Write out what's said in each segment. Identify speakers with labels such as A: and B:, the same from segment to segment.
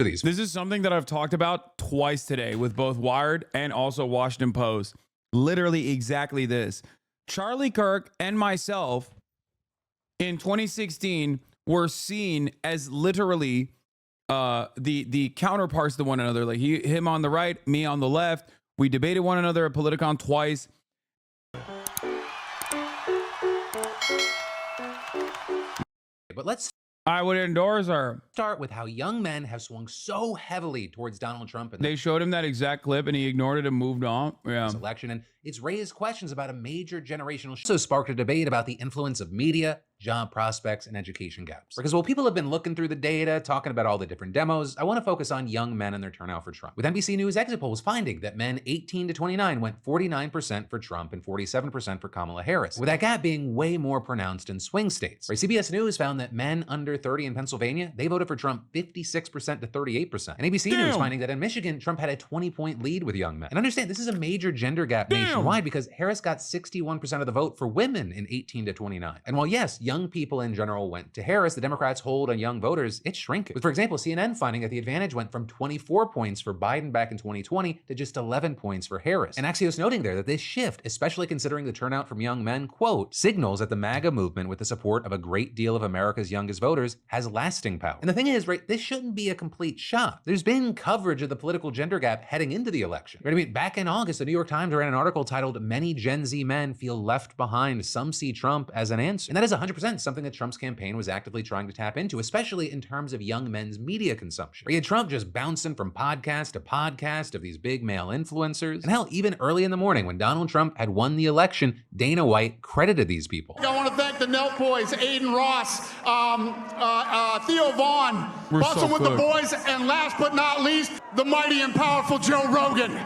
A: This is something that I've talked about twice today with both Wired and also Washington Post. Literally exactly this. Charlie Kirk and myself in 2016 were seen as literally the counterparts to one another. Like him on the right, me on the left. We debated one another at Politicon twice.
B: But let's
A: I would endorse her.
B: start with how young men have swung so heavily towards Donald Trump in
A: They showed him that exact clip and he ignored it and moved on. Yeah.
B: this election, and it's raised questions about a major generational shift. Also sparked a debate about the influence of media, job prospects, and education gaps. Because while people have been looking through the data, talking about all the different demos, I want to focus on young men and their turnout for Trump. With NBC News exit polls finding that men 18 to 29 went 49% for Trump and 47% for Kamala Harris, with that gap being way more pronounced in swing states. Right, CBS News found that men under 30 in Pennsylvania, they voted for Trump 56% to 38%. And ABC News finding that in Michigan, Trump had a 20-point lead with young men. And understand, this is a major gender gap nationwide because Harris got 61% of the vote for women in 18 to 29. And while yes, young people in general went to Harris, the Democrats' hold on young voters, it's shrinking. With, for example, CNN finding that the advantage went from 24 points for Biden back in 2020 to just 11 points for Harris. And Axios noting there that this shift, especially considering the turnout from young men, quote, signals that the MAGA movement with the support of a great deal of America's youngest voters has lasting power. And the thing is, right, this shouldn't be a complete shock. There's been coverage of the political gender gap heading into the election. Right? I mean, back in August, the New York Times ran an article titled "Many Gen Z Men Feel Left Behind. Some See Trump as an Answer." And that is 100% something that Trump's campaign was actively trying to tap into, especially in terms of young men's media consumption. We had Trump just bouncing from podcast to podcast of these big male influencers. And hell, even early in the morning when Donald Trump had won the election, Dana White credited these people.
C: I want to thank the Nelk Boys, Aiden Ross, Theo Vaughn, Bustin' with the Boys, and last but not least, the mighty and powerful Joe Rogan.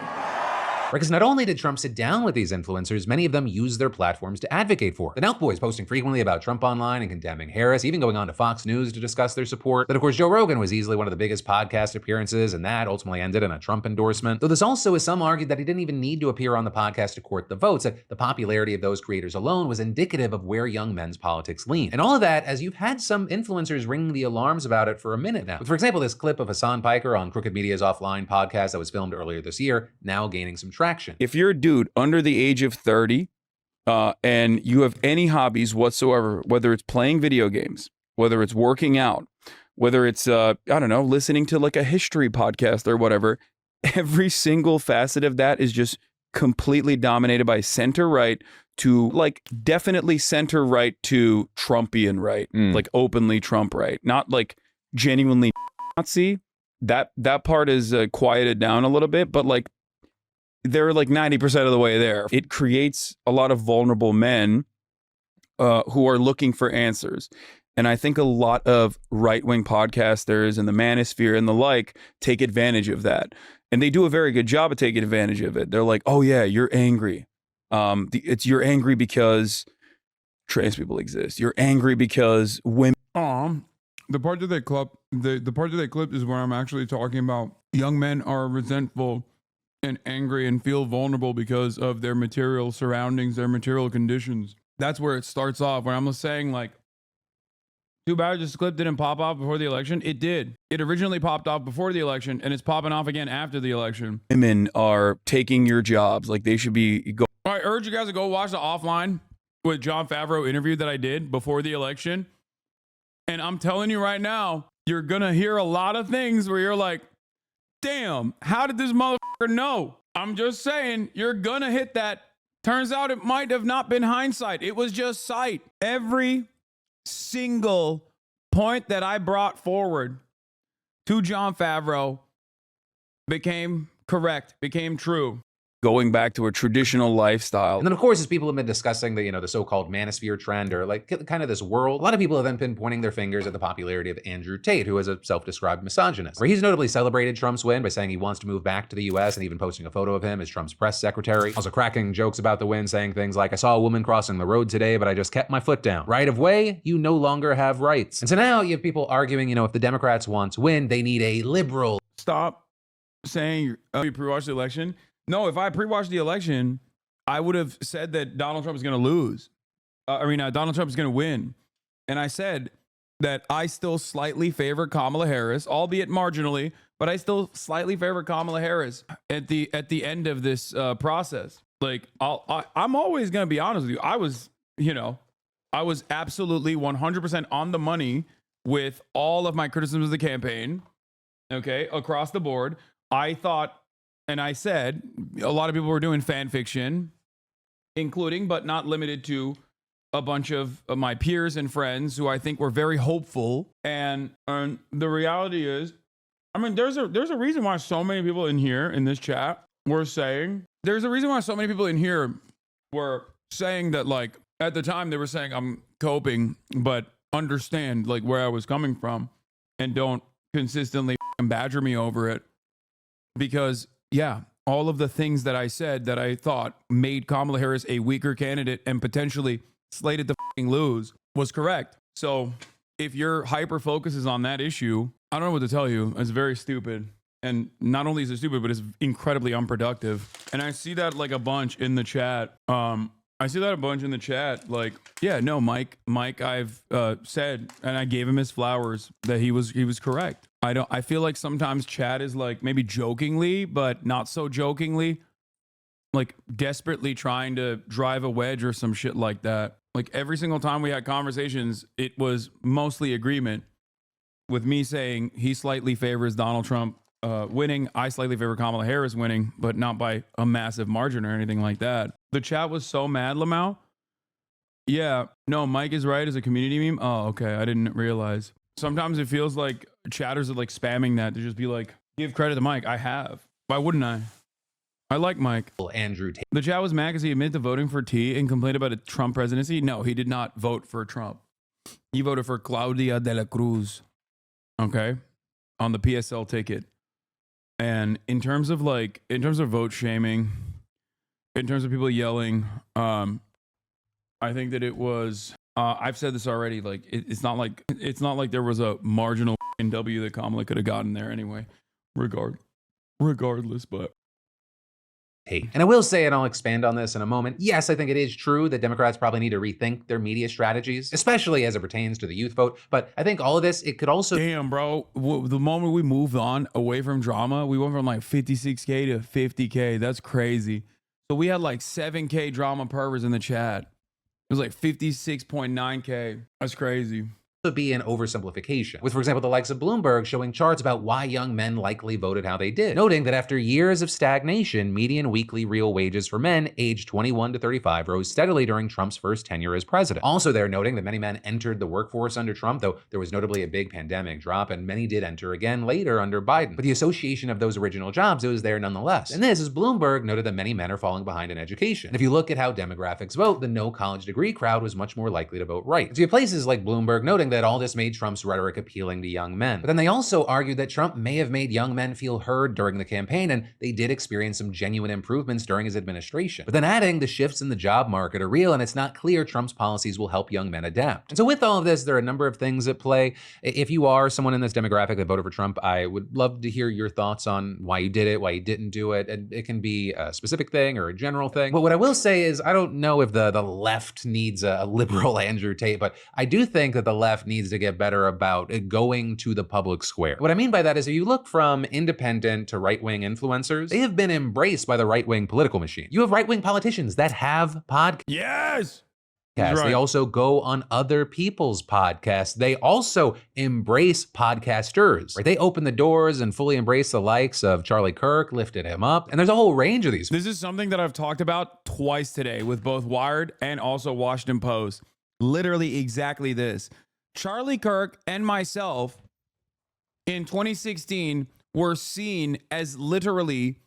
B: Because not only did Trump sit down with these influencers, many of them used their platforms to advocate for it. The Nelk Boys posting frequently about Trump online and condemning Harris, even going on to Fox News to discuss their support. But of course, Joe Rogan was easily one of the biggest podcast appearances, and that ultimately ended in a Trump endorsement. Though this also, as some argued, that he didn't even need to appear on the podcast to court the votes. That the popularity of those creators alone was indicative of where young men's politics lean. And all of that, as you've had some influencers ringing the alarms about it for a minute now. With, for example, this clip of Hasan Piker on Crooked Media's Offline podcast that was filmed earlier this year, now gaining some traction.
A: If you're a dude under the age of 30 and you have any hobbies whatsoever, whether it's playing video games, whether it's working out, whether it's, I don't know, listening to like a history podcast or whatever, every single facet of that is just completely dominated by center right to like definitely center right to Trumpian right, like openly Trump right, not like genuinely Nazi. That part is quieted down a little bit, but like they're like 90% of the way there. It creates a lot of vulnerable men who are looking for answers. And I think a lot of right-wing podcasters and the manosphere and the like take advantage of that. And they do a very good job of taking advantage of it. They're like, oh yeah, you're angry. You're angry because trans people exist. You're angry because women. The part that they clip, the part that they clipped is where I'm actually talking about young men are resentful and angry and feel vulnerable because of their material surroundings, their material conditions. That's where it starts off. When I'm saying like, too bad this clip didn't pop off before the election. It did. It originally popped off before the election, and it's popping off again after the election. Women are taking your jobs. Like they should be. I urge you guys to go watch the Offline with Jon Favreau interview that I did before the election. And I'm telling you right now, you're going to hear a lot of things where you're like, damn, how did this motherfucker know? I'm just saying, you're gonna hit that. Turns out it might have not been hindsight. It was just sight. Every single point that I brought forward to Jon Favreau became correct, became true. Going back to a traditional lifestyle.
B: And then, of course, as people have been discussing the, the so-called manosphere trend or like kind of this world, a lot of people have then been pointing their fingers at the popularity of Andrew Tate, who is a self-described misogynist. Where he's notably celebrated Trump's win by saying he wants to move back to the U.S. and even posting a photo of him as Trump's press secretary. Also cracking jokes about the win, saying things like, I saw a woman crossing the road today, but I just kept my foot down. Right of way, you no longer have rights. And so now you have people arguing, if the Democrats want to win, they need a liberal.
A: Stop saying you pre-watched the election. No, if I pre-watched the election, I would have said that Donald Trump is going to lose. Donald Trump is going to win. And I said that I still slightly favor Kamala Harris, albeit marginally, but I still slightly favor Kamala Harris at the end of this process. Like, I'm always going to be honest with you. I was absolutely 100% on the money with all of my criticisms of the campaign, okay, across the board. I thought, and I said, a lot of people were doing fan fiction, including, but not limited to, a bunch of my peers and friends who I think were very hopeful. And the reality is, I mean, there's a reason why so many people in here in this chat were saying, there's a reason why so many people in here were saying that, like, at the time they were saying I'm coping, but understand like where I was coming from and don't consistently badger me over it. Because yeah, all of the things that I said that I thought made Kamala Harris a weaker candidate and potentially slated to lose was correct. So if your hyper focus is on that issue, I don't know what to tell you. It's very stupid. And not only is it stupid, but it's incredibly unproductive. And I see that like a bunch in the chat. Like, yeah, no, Mike, I've said, and I gave him his flowers, that he was correct. I feel like sometimes chat is like maybe jokingly, but not so jokingly, like desperately trying to drive a wedge or some shit like that. Like every single time we had conversations, it was mostly agreement with me saying he slightly favors Donald Trump winning. I slightly favor Kamala Harris winning, but not by a massive margin or anything like that. The chat was so mad, Lamau. Yeah, no, Mike is right as a community meme. Oh, okay, I didn't realize. Sometimes it feels like chatters are like spamming that to just be like, give credit to Mike. I have. Why wouldn't I? I like Mike.
B: Andrew Tate.
A: The chat was mad because he admitted to voting for T and complained about a Trump presidency. No, he did not vote for Trump. He voted for Claudia de la Cruz. Okay, on the PSL ticket. And in terms of vote shaming, in terms of people yelling, I think that it was, I've said this already, like it's not like there was a marginal W that Kamala could have gotten there anyway, regardless, but.
B: And I will say, and I'll expand on this in a moment, yes, I think it is true that Democrats probably need to rethink their media strategies, especially as it pertains to the youth vote. But I think all of this, it could also...
A: Damn, bro. The moment we moved on away from drama, we went from like 56K to 50K. That's crazy. So we had like 7K drama pervers in the chat. It was like 56.9K. That's crazy.
B: Be an oversimplification, with, for example, the likes of Bloomberg showing charts about why young men likely voted how they did, noting that after years of stagnation, median weekly real wages for men aged 21 to 35 rose steadily during Trump's first tenure as president. Also, they're noting that many men entered the workforce under Trump, though there was notably a big pandemic drop, and many did enter again later under Biden. But the association of those original jobs, it was there nonetheless. And this is Bloomberg noted that many men are falling behind in education. And if you look at how demographics vote, the no college degree crowd was much more likely to vote right. So you have places like Bloomberg noting that all this made Trump's rhetoric appealing to young men. But then they also argued that Trump may have made young men feel heard during the campaign, and they did experience some genuine improvements during his administration. But then adding the shifts in the job market are real, and it's not clear Trump's policies will help young men adapt. And so with all of this, there are a number of things at play. If you are someone in this demographic that voted for Trump, I would love to hear your thoughts on why you did it, why you didn't do it. And it can be a specific thing or a general thing. But what I will say is, I don't know if the left needs a liberal Andrew Tate, but I do think that the left needs to get better about going to the public square. What I mean by that is, if you look from independent to right-wing influencers, they have been embraced by the right-wing political machine. You have right-wing politicians that have podcasts.
A: Yes.
B: Right. They also go on other people's podcasts. They also embrace podcasters. Right? They open the doors and fully embrace the likes of Charlie Kirk, lifted him up. And there's a whole range of these.
A: This is something that I've talked about twice today with both Wired and also Washington Post. Literally exactly this. Charlie Kirk and myself in 2016 were seen as literally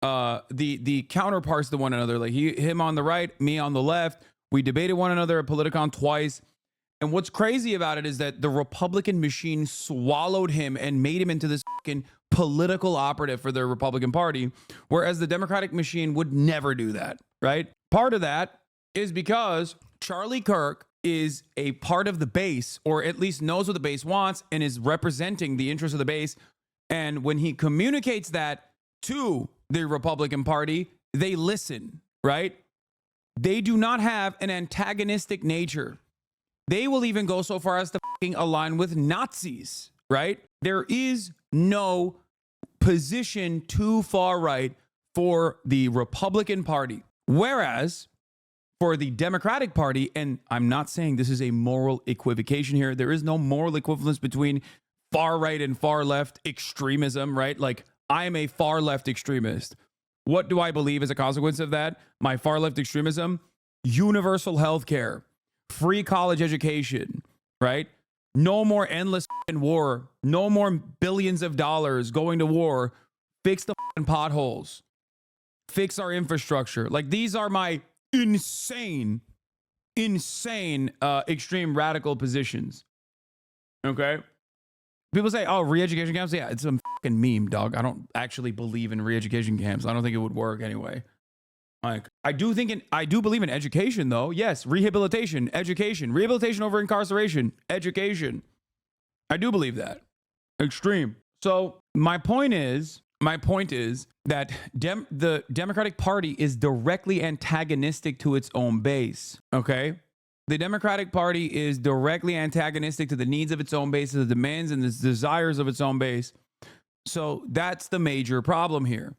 A: the counterparts to one another. Like him on the right, me on the left. We debated one another at Politicon twice. And what's crazy about it is that the Republican machine swallowed him and made him into this fucking political operative for the Republican Party, whereas the Democratic machine would never do that, right? Part of that is because Charlie Kirk is a part of the base, or at least knows what the base wants and is representing the interests of the base. And when he communicates that to the Republican Party, they listen, right? They do not have an antagonistic nature. They will even go so far as to fucking align with Nazis, right? There is no position too far right for the Republican Party. Whereas for the Democratic Party, and I'm not saying this is a moral equivocation here, there is no moral equivalence between far right and far left extremism, right? Like, I'm a far left extremist. What do I believe as a consequence of that? My far left extremism? Universal health care, free college education, right? No more endless war, no more billions of dollars going to war, fix the potholes, fix our infrastructure. Like, these are my insane extreme radical positions. Okay? People say, oh, re-education camps? Yeah, it's some fucking meme, dog. I don't actually believe in re-education camps. I don't think it would work anyway. Like, I do believe in education, though. Yes, rehabilitation, education, rehabilitation over incarceration, education. I do believe that. Extreme. So my point is that the Democratic Party is directly antagonistic to its own base. Okay? The Democratic Party is directly antagonistic to the needs of its own base, to the demands and the desires of its own base. So that's the major problem here.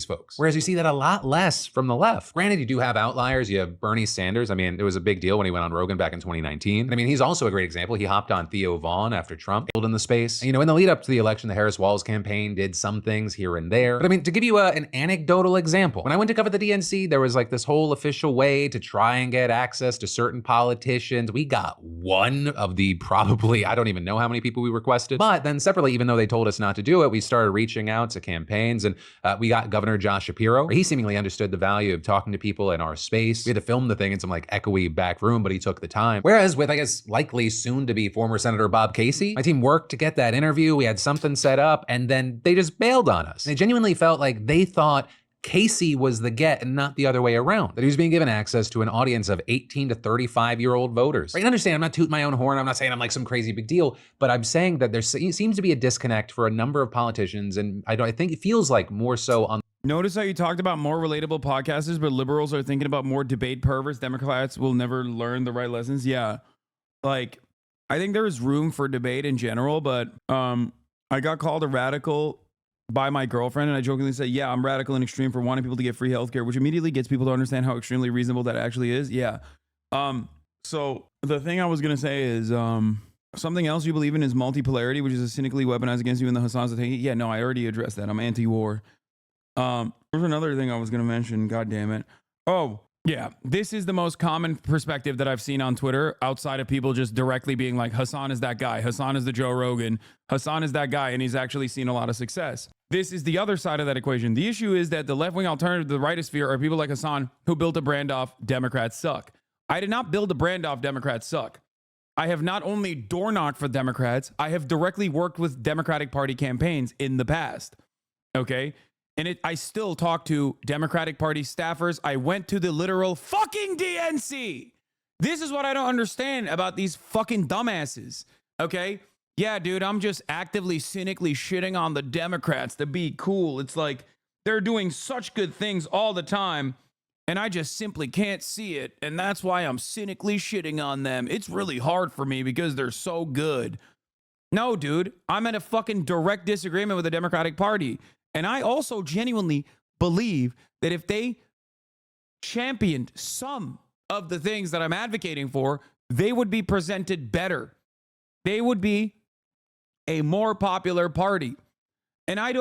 B: Folks. Whereas you see that a lot less from the left. Granted, you do have outliers. You have Bernie Sanders. I mean, it was a big deal when he went on Rogan back in 2019. I mean, he's also a great example. He hopped on Theo Vaughn after Trump in the space. You know, in the lead up to the election, the Harris-Walz campaign did some things here and there. But I mean, to give you an anecdotal example, when I went to cover the DNC, there was like this whole official way to try and get access to certain politicians. We got one of the probably, I don't even know how many people we requested. But then separately, even though they told us not to do it, we started reaching out to campaigns, and we got Governor Josh Shapiro. He seemingly understood the value of talking to people in our space. We had to film the thing in some like echoey back room, but he took the time. Whereas with, I guess, likely soon to be former Senator Bob Casey, my team worked to get that interview. We had something set up, and then they just bailed on us. And it genuinely felt like they thought Casey was the get and not the other way around. That he was being given access to an audience of 18 to 35-year-old voters. Right? And understand, I'm not tooting my own horn. I'm not saying I'm like some crazy big deal, but I'm saying that there seems to be a disconnect for a number of politicians, and I think it feels like more so on.
A: Notice how you talked about more relatable podcasters, but liberals are thinking about more debate perverts. Democrats will never learn the right lessons. Yeah. Like, I think there is room for debate in general, but I got called a radical by my girlfriend, and I jokingly say, yeah, I'm radical and extreme for wanting people to get free healthcare, which immediately gets people to understand how extremely reasonable that actually is. Yeah. So the thing I was going to say is something else you believe in is multipolarity, which is a cynically weaponized against you in the Hasan's attack. Yeah, no, I already addressed that. I'm anti-war. There's another thing I was going to mention. God damn it. Oh, yeah. This is the most common perspective that I've seen on Twitter outside of people just directly being like, Hasan is that guy. Hasan is the Joe Rogan. Hasan is that guy. And he's actually seen a lot of success. This is the other side of that equation. The issue is that the left-wing alternative to the rightosphere are people like Hasan who built a brand off Democrats suck. I did not build a brand off Democrats suck. I have not only door knocked for Democrats, I have directly worked with Democratic Party campaigns in the past. Okay? And I still talk to Democratic Party staffers. I went to the literal fucking DNC. This is what I don't understand about these fucking dumbasses. Okay? Yeah, dude, I'm just actively, cynically shitting on the Democrats to be cool. It's like they're doing such good things all the time, and I just simply can't see it. And that's why I'm cynically shitting on them. It's really hard for me because they're so good. No, dude, I'm in a fucking direct disagreement with the Democratic Party. And I also genuinely believe that if they championed some of the things that I'm advocating for, they would be presented better. They would be a more popular party. And I'm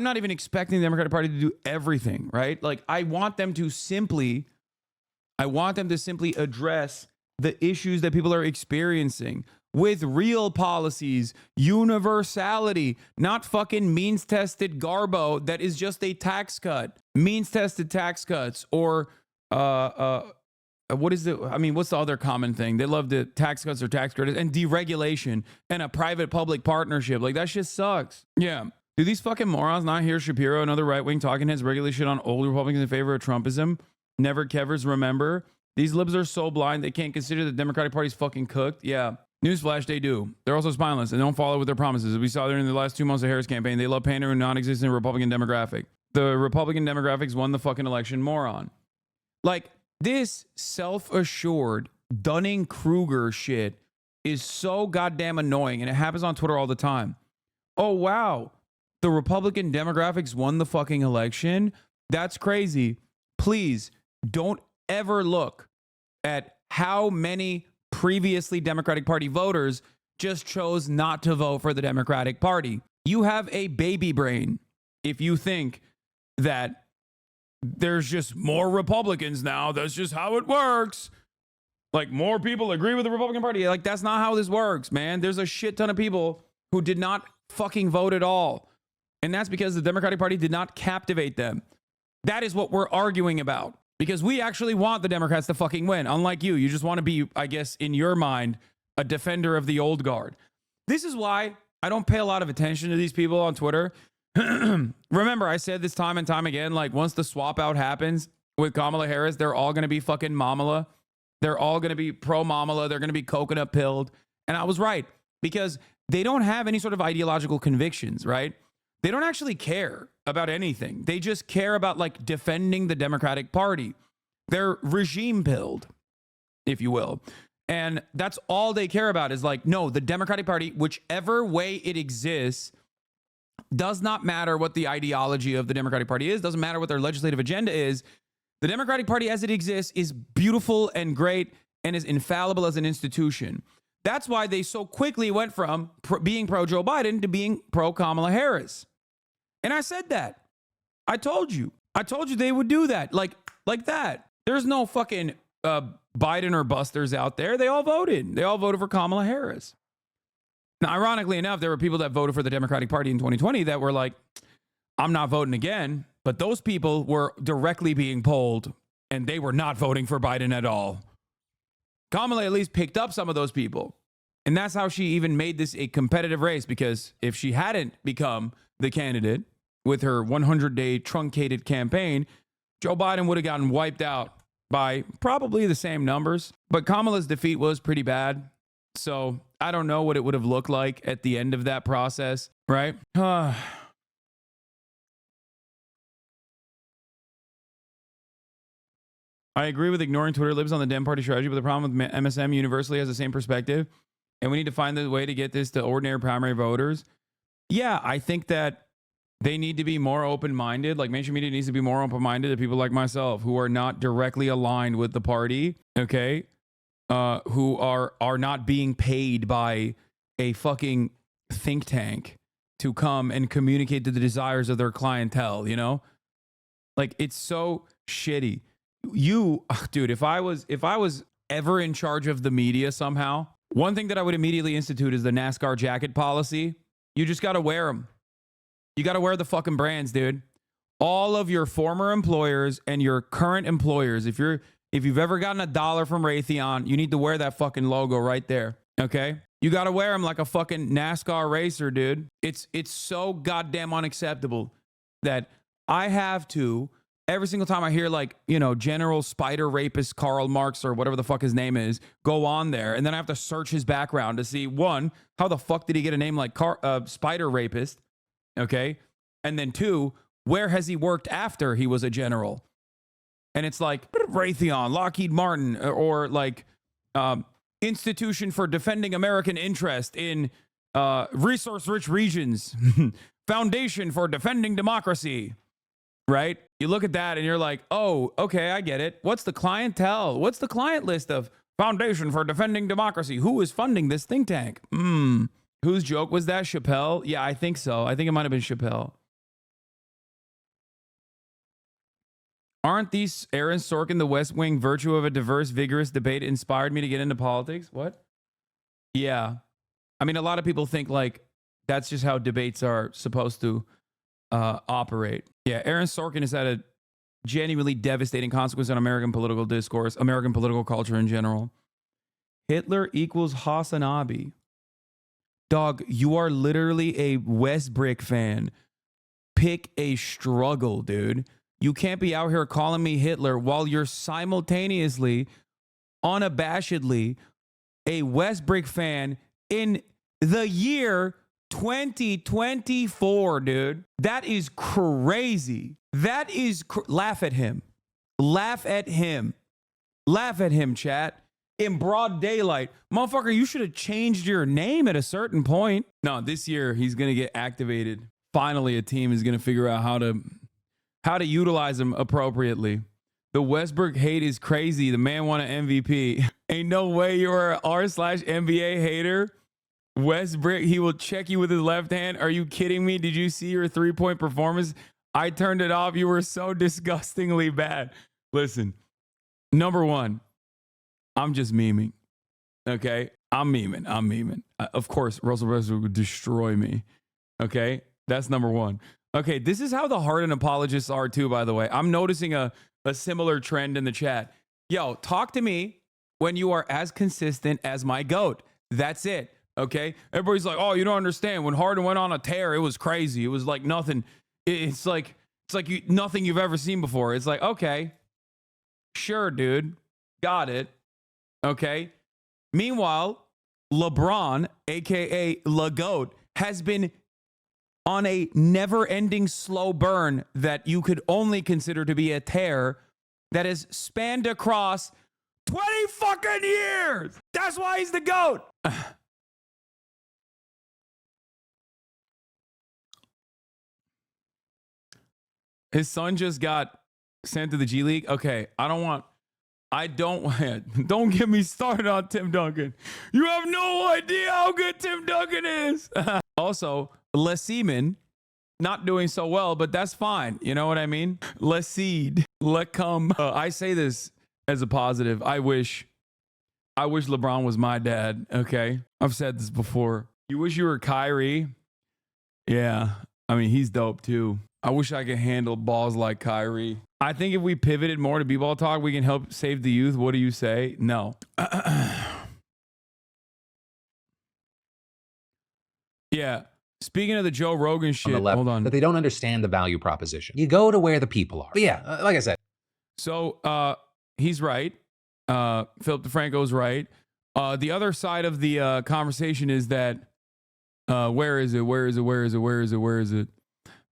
A: not even expecting the Democratic Party to do everything, right? Like, I want them to simply address the issues that people are experiencing with real policies, universality, not fucking means-tested garbo that is just a tax cut. Means-tested tax cuts, or what's the other common thing? They love the tax cuts or tax credits, and deregulation and a private-public partnership. Like, that shit sucks. Yeah. Do these fucking morons not hear Shapiro and other right-wing talking heads regularly shit on old Republicans in favor of Trumpism? Never kevers remember? These libs are so blind they can't consider the Democratic Party's fucking cooked. Yeah. Newsflash, they do. They're also spineless and don't follow with their promises. As we saw during the last 2 months of Harris campaign, they love pandering non-existent Republican demographic. The Republican demographics won the fucking election, moron. Like, this self-assured Dunning-Kruger shit is so goddamn annoying, and it happens on Twitter all the time. Oh, wow. The Republican demographics won the fucking election. That's crazy. Please don't ever look at how many previously Democratic Party voters just chose not to vote for the Democratic Party. You have a baby brain if you think that there's just more Republicans now. That's just how it works. Like, more people agree with the Republican Party. Like, that's not how this works, man. There's a shit ton of people who did not fucking vote at all. And that's because the Democratic Party did not captivate them. That is what we're arguing about. Because we actually want the Democrats to fucking win. Unlike you, you just want to be, I guess, in your mind, a defender of the old guard. This is why I don't pay a lot of attention to these people on Twitter. Remember, I said this time and time again, like, once the swap out happens with Kamala Harris, they're all going to be fucking Mamala. They're all going to be pro-Mamala. They're going to be coconut pilled. And I was right, because they don't have any sort of ideological convictions, right? They don't actually care about anything. They just care about, like, defending the Democratic Party. They're regime pilled, if you will. And that's all they care about is, like, no, the Democratic Party, whichever way it exists, does not matter what the ideology of the Democratic Party is, doesn't matter what their legislative agenda is. The Democratic Party as it exists is beautiful and great and is infallible as an institution. That's why they so quickly went from being pro-Joe Biden to being pro-Kamala Harris. And I said that. I told you they would do that. Like that. There's no fucking Biden or busters out there. They all voted. They all voted for Kamala Harris. Now, ironically enough, there were people that voted for the Democratic Party in 2020 that were like, I'm not voting again. But those people were directly being polled, and they were not voting for Biden at all. Kamala at least picked up some of those people. And that's how she even made this a competitive race, because if she hadn't become the candidate with her 100-day truncated campaign, Joe Biden would have gotten wiped out by probably the same numbers. But Kamala's defeat was pretty bad. So I don't know what it would have looked like at the end of that process, right? I agree with ignoring Twitter libs on the Dem Party strategy, but the problem with MSM universally has the same perspective, and we need to find the way to get this to ordinary primary voters. Yeah, I think that they need to be more open-minded. Like, mainstream media needs to be more open-minded to people like myself who are not directly aligned with the party, okay? Who are not being paid by a fucking think tank to come and communicate to the desires of their clientele, you know? Like, it's so shitty. Dude, if I was ever in charge of the media somehow, one thing that I would immediately institute is the NASCAR jacket policy. You just got to wear them. You got to wear the fucking brands, dude. All of your former employers and your current employers, if you've ever gotten $1 from Raytheon, you need to wear that fucking logo right there. Okay? You got to wear them like a fucking NASCAR racer, dude. It's so goddamn unacceptable that I have to, every single time I hear, like, you know, General Spider Rapist Karl Marx or whatever the fuck his name is, go on there, and then I have to search his background to see, one, how the fuck did he get a name like Spider Rapist? Okay? And then two, where has he worked after he was a general? And it's like Raytheon, Lockheed Martin, or like Institution for Defending American Interest in Resource-Rich Regions, Foundation for Defending Democracy, right? You look at that and you're like, oh, okay, I get it. What's the clientele? What's the client list of Foundation for Defending Democracy? Who is funding this think tank? Whose joke was that? Chappelle? Yeah, I think so. I think it might have been Chappelle. Aren't these Aaron Sorkin, the West Wing virtue of a diverse, vigorous debate inspired me to get into politics? What? Yeah. I mean, a lot of people think like that's just how debates are supposed to operate. Yeah, Aaron Sorkin has had a genuinely devastating consequence on American political discourse, American political culture in general. Hitler equals HasanAbi. Dog, you are literally a Westbrick fan. Pick a struggle, dude. You can't be out here calling me Hitler while you're simultaneously, unabashedly, a Westbrick fan in the year 2024, dude. That is crazy. That is laugh at him. Laugh at him. Laugh at him, chat. in broad daylight. Motherfucker, you should have changed your name at a certain point. No, this year he's going to get activated. Finally, a team is going to figure out how to utilize him appropriately. The Westbrook hate is crazy. The man won an MVP. Ain't no way you're a r/NBA hater. Westbrook, he will check you with his left hand. Are you kidding me? Did you see your 3-point performance? I turned it off. You were so disgustingly bad. Listen, number one, I'm just memeing. Okay? I'm memeing. Of course, Russell Westbrook would destroy me. Okay? That's number one. Okay, this is how the Harden apologists are too, by the way. I'm noticing a similar trend in the chat. Yo, talk to me when you are as consistent as my GOAT. That's it. Okay? Everybody's like, oh, you don't understand. When Harden went on a tear, it was crazy. It was like nothing. It's like nothing you've ever seen before. It's like, okay, sure, dude. Got it. Okay? Meanwhile, LeBron, a.k.a. LeGoat, has been on a never-ending slow burn that you could only consider to be a tear that has spanned across 20 fucking years. That's why he's the GOAT. His son just got sent to the G League. Okay, don't get me started on Tim Duncan. You have no idea how good Tim Duncan is. Also, Les Seaman, not doing so well, but that's fine. You know what I mean? Les Seed, let come. I say this as a positive. I wish LeBron was my dad. Okay, I've said this before. You wish you were Kyrie? Yeah, I mean, he's dope too. I wish I could handle balls like Kyrie. I think if we pivoted more to b-ball talk, we can help save the youth. What do you say? No. Yeah. Speaking of the Joe Rogan shit, hold on.
B: That they don't understand the value proposition. You go to where the people are. But yeah, like I said.
A: So he's right. Philip DeFranco's right. The other side of the conversation is that where is it?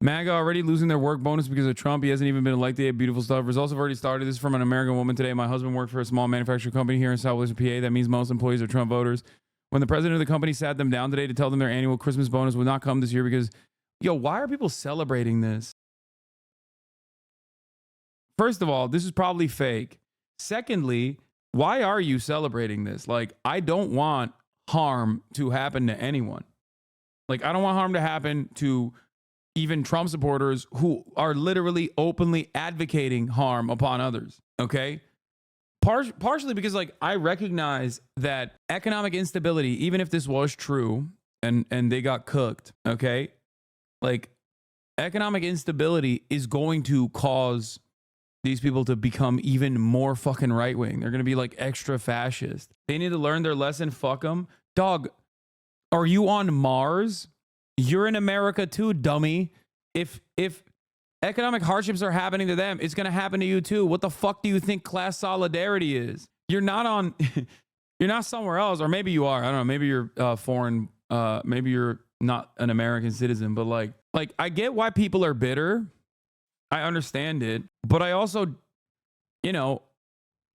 A: MAGA already losing their work bonus because of Trump. He hasn't even been elected. Beautiful stuff. Results have already started. This is from an American woman today. My husband worked for a small manufacturing company here in Southwestern PA. That means most employees are Trump voters. When the president of the company sat them down today to tell them their annual Christmas bonus would not come this year because, yo, why are people celebrating this? First of all, this is probably fake. Secondly, why are you celebrating this? Like, I don't want harm to happen to anyone. Like, I don't want harm to happen to even Trump supporters who are literally openly advocating harm upon others. Okay. Partially because, like, I recognize that economic instability, even if this was true and they got cooked, okay, like, economic instability is going to cause these people to become even more fucking right wing. They're going to be like extra fascist. They need to learn their lesson. Fuck them. Dog, are you on Mars? You're in America too, dummy. If economic hardships are happening to them, it's going to happen to you too. What the fuck do you think class solidarity is? You're not on, you're not somewhere else, or maybe you are. I don't know. Maybe you're foreign. Maybe you're not an American citizen. But like I get why people are bitter. I understand it, but I also, you know,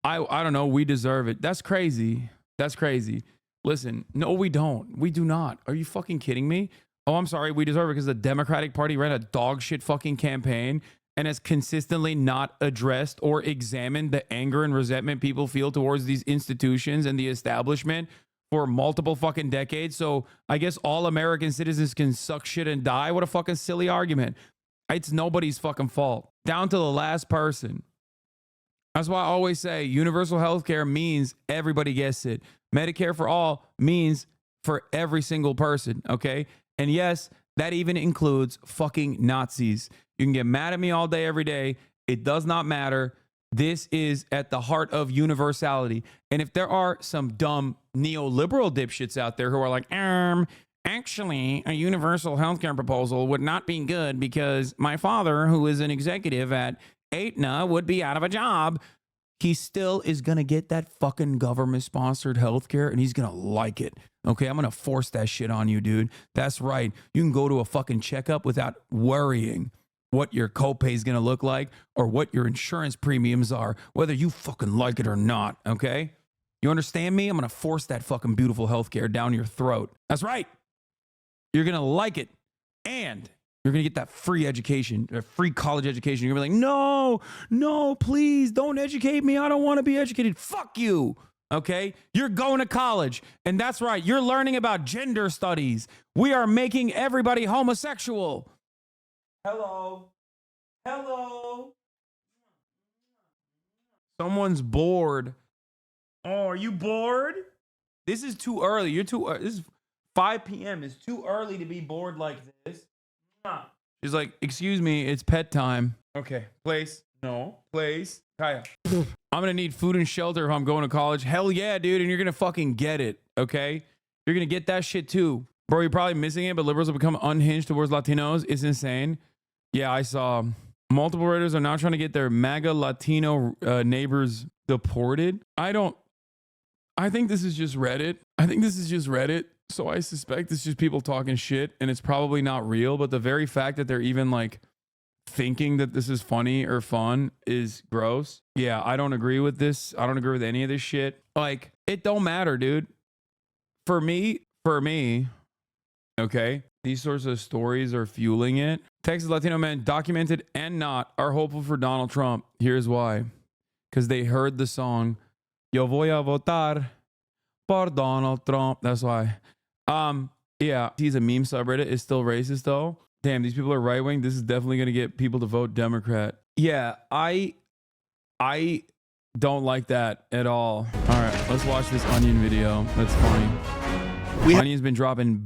A: I don't know. We deserve it. That's crazy. That's crazy. Listen, no, we don't. We do not. Are you fucking kidding me? Oh, I'm sorry. We deserve it because the Democratic Party ran a dog shit fucking campaign and has consistently not addressed or examined the anger and resentment people feel towards these institutions and the establishment for multiple fucking decades. So I guess all American citizens can suck shit and die. What a fucking silly argument. It's nobody's fucking fault. Down to the last person. That's why I always say universal health care means everybody gets it. Medicare for all means for every single person, okay? And yes, that even includes fucking Nazis. You can get mad at me all day, every day. It does not matter. This is at the heart of universality. And if there are some dumb neoliberal dipshits out there who are like, actually, a universal healthcare proposal would not be good because my father, who is an executive at Aetna, would be out of a job. He still is going to get that fucking government-sponsored healthcare, and he's going to like it. Okay, I'm going to force that shit on you, dude. That's right. You can go to a fucking checkup without worrying what your copay is going to look like or what your insurance premiums are, whether you fucking like it or not, okay? You You understand me? I'm going to force that fucking beautiful healthcare down your throat. That's right. You're going to like it. And you're going to get that free education, a free college education. You're going to be like, no, please don't educate me. I don't want to be educated. Fuck you. Okay? You're going to college. And that's right. You're learning about gender studies. We are making everybody homosexual. Hello. Someone's bored. Oh, are you bored? This is too early. This is 5 p.m. It's too early to be bored like this. She's like, excuse me, it's pet time. Okay, place. No, place. Kaya. I'm gonna need food and shelter if I'm going to college. Hell yeah, dude, and you're gonna fucking get it, okay? You're gonna get that shit too. Bro, you're probably missing it, but liberals have become unhinged towards Latinos. It's insane. Yeah, I saw multiple writers are now trying to get their MAGA Latino neighbors deported. I think this is just Reddit. So I suspect it's just people talking shit and it's probably not real. But the very fact that they're even like thinking that this is funny or fun is gross. Yeah, I don't agree with this. I don't agree with any of this shit. Like, it don't matter, dude. For me, okay, these sorts of stories are fueling it. Texas Latino men, documented and not, are hopeful for Donald Trump. Here's why. Because they heard the song, Yo voy a votar por Donald Trump. That's why. Yeah, he's a meme subreddit. It's still racist though. Damn, these people are right wing. This is definitely gonna get people to vote Democrat. Yeah, I don't like that at all. All right, let's watch this Onion video. That's funny. Onion's been dropping